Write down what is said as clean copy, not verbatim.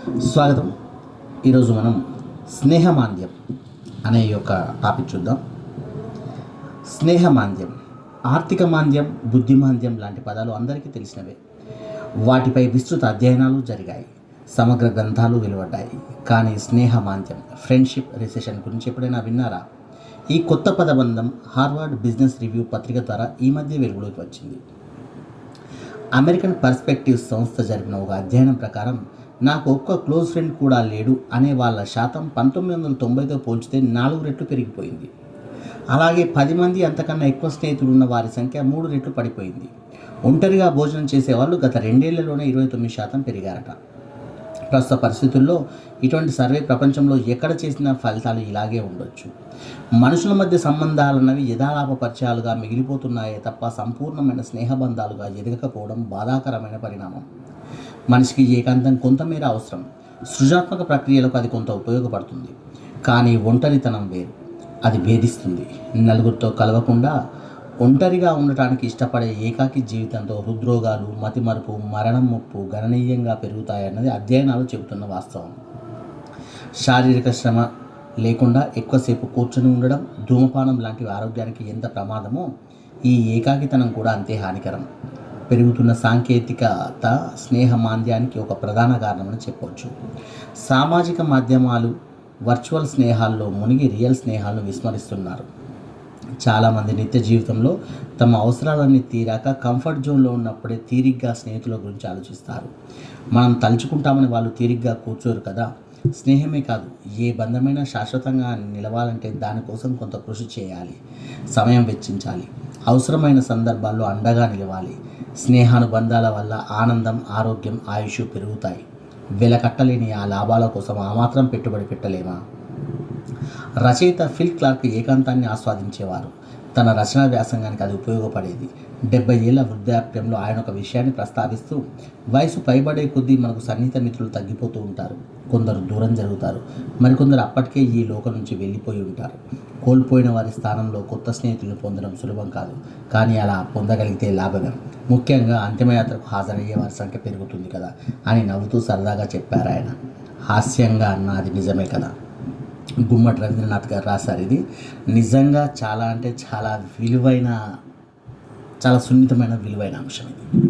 స్వాగతం. ఈరోజు మనం స్నేహమాంద్యం అనే యొక్క టాపిక్ చూద్దాం. స్నేహమాంద్యం, ఆర్థిక మాంద్యం, బుద్ధిమాంద్యం లాంటి పదాలు అందరికీ తెలిసినవే. వాటిపై విస్తృత అధ్యయనాలు జరిగాయి, సమగ్ర గ్రంథాలు వెలువడ్డాయి. కానీ స్నేహమాంద్యం, ఫ్రెండ్షిప్ రిసెషన్ గురించి ఎప్పుడైనా విన్నారా? ఈ కొత్త పదబంధం హార్వర్డ్ బిజినెస్ రివ్యూ పత్రిక ద్వారా ఈ మధ్య వెలుగులోకి వచ్చింది. అమెరికన్ పర్స్పెక్టివ్ సంస్థ జరిపిన ఒక అధ్యయనం ప్రకారం నాకు ఒక్క క్లోజ్ ఫ్రెండ్ కూడా లేడు అనే వాళ్ళ శాతం 1990తో పోల్చితే 4 రెట్లు పెరిగిపోయింది. అలాగే 10 మంది అంతకన్నా ఎక్కువ స్నేహితులు ఉన్న వారి సంఖ్య 3 రెట్లు పడిపోయింది. ఒంటరిగా భోజనం చేసేవాళ్ళు గత 2 ఏళ్లలోనే 29% పెరిగారట. ప్రస్తుత పరిస్థితుల్లో ఇటువంటి సర్వే ప్రపంచంలో ఎక్కడ చేసినా ఫలితాలు ఇలాగే ఉండొచ్చు. మనుషుల మధ్య సంబంధాలన్నవి యథాలాప పరిచయాలుగా మిగిలిపోతున్నాయే తప్ప సంపూర్ణమైన స్నేహబంధాలుగా ఎదగకపోవడం బాధాకరమైన పరిణామం. మనిషికి ఏకాంతం కొంతమేర అవసరం. సృజనాత్మక ప్రక్రియలకు అది కొంత ఉపయోగపడుతుంది. కానీ ఒంటరితనం వేరు, అది భేదిస్తుంది. నలుగురితో కలవకుండా ఒంటరిగా ఉండటానికి ఇష్టపడే ఏకాకి జీవితంతో హృద్రోగాలు, మతిమరుపు, మరణం ముప్పు గణనీయంగా పెరుగుతాయన్నది అధ్యయనాలు చెబుతున్న వాస్తవం. శారీరక శ్రమ లేకుండా ఎక్కువసేపు కూర్చొని ఉండడం, ధూమపానం లాంటివి ఆరోగ్యానికి ఎంత ప్రమాదమో ఈ ఏకాకితనం కూడా అంతే హానికరం. పెరుగుతున్న సాంకేతికత స్నేహమాంద్యానికి ఒక ప్రధాన కారణమని చెప్పవచ్చు. సామాజిక మాధ్యమాలు వర్చువల్ స్నేహాల్లో మునిగి రియల్ స్నేహాలను విస్మరిస్తున్నారు. చాలామంది నిత్య జీవితంలో తమ అవసరాలన్నీ తీరాక కంఫర్ట్ జోన్లో ఉన్నప్పుడే తీరిగ్గా స్నేహితుల గురించి ఆలోచిస్తారు. మనం తలుచుకుంటామని వాళ్ళు తీరిగ్గా కూర్చోరు కదా. స్నేహమే కాదు, ఏ బంధమైనా శాశ్వతంగా నిలవాలంటే దానికోసం కొంత కృషి చేయాలి, సమయం వెచ్చించాలి, అవసరమైన సందర్భాల్లో అండగా నిలవాలి. స్నేహానుబంధాల వల్ల ఆనందం, ఆరోగ్యం, ఆయుష్ పెరుగుతాయి. వెలకట్టలేని ఆ లాభాల కోసం ఆ మాత్రం పెట్టుబడి పెట్టలేమా? రచయిత ఫిల్ క్లార్క్ ఏకాంతాన్ని ఆస్వాదించేవారు. తన రచనా వ్యాసంగానికి అది ఉపయోగపడేది. 70 ఏళ్ల వృద్ధాప్యంలో ఆయన ఒక విషయాన్ని ప్రస్తావిస్తూ, వయసు పైబడే కొద్దీ మనకు సన్నిహిత మిత్రులు తగ్గిపోతూ ఉంటారు. కొందరు దూరం జరుగుతారు, మరికొందరు అప్పటికే ఈ లోకం నుంచి వెళ్ళిపోయి ఉంటారు. కోల్పోయిన వారి స్థానంలో కొత్త స్నేహితులను పొందడం సులభం కాదు, కానీ అలా పొందగలిగితే లాభమే. ముఖ్యంగా అంతిమయాత్రకు హాజరయ్యే వారి సంఖ్య పెరుగుతుంది కదా అని నవ్వుతూ సరదాగా చెప్పారు ఆయన. హాస్యంగా అన్న అది నిజమే కదా. గుమ్మటి రవీంద్రనాథ్ గారు రాశారు. ఇది నిజంగా చాలా అంటే చాలా విలువైన, చాలా సున్నితమైన విలువైన అంశం ఇది.